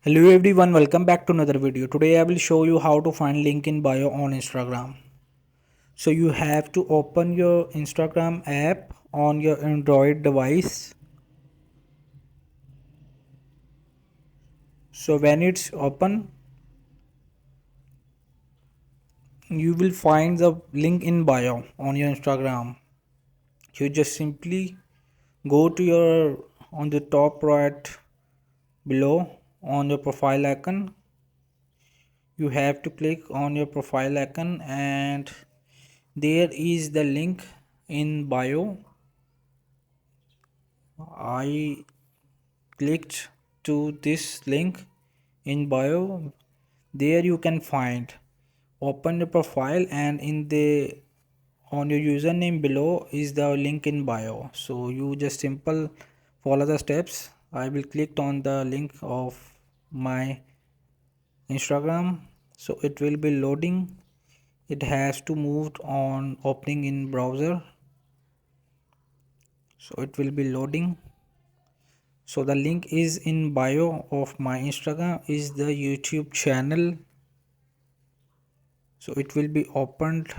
Hello everyone, welcome back to another video. Today I will show you how to find link in bio on Instagram. So you have to open your Instagram app on your Android device. So when it's open, you will find the link in bio on your Instagram. You just simply go to your on the top right below on your profile icon. You have to click on your profile icon and there is the link in bio. I clicked to this link in bio. There you can find open the profile and in the on your username below is the link in bio. So you just simple follow the steps. I will click on the link of my Instagram. So it will be loading. It has to move on opening in browser. So it will be loading. So the link is in bio of my Instagram is the YouTube channel. So it will be opened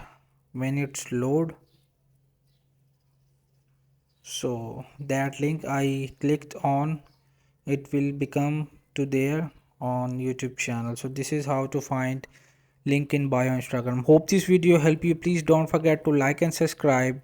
when it's load. So that link I clicked on, it will become to there on YouTube channel. So this is how to find link in bio Instagram. Hope this video help you. Please don't forget to like and subscribe.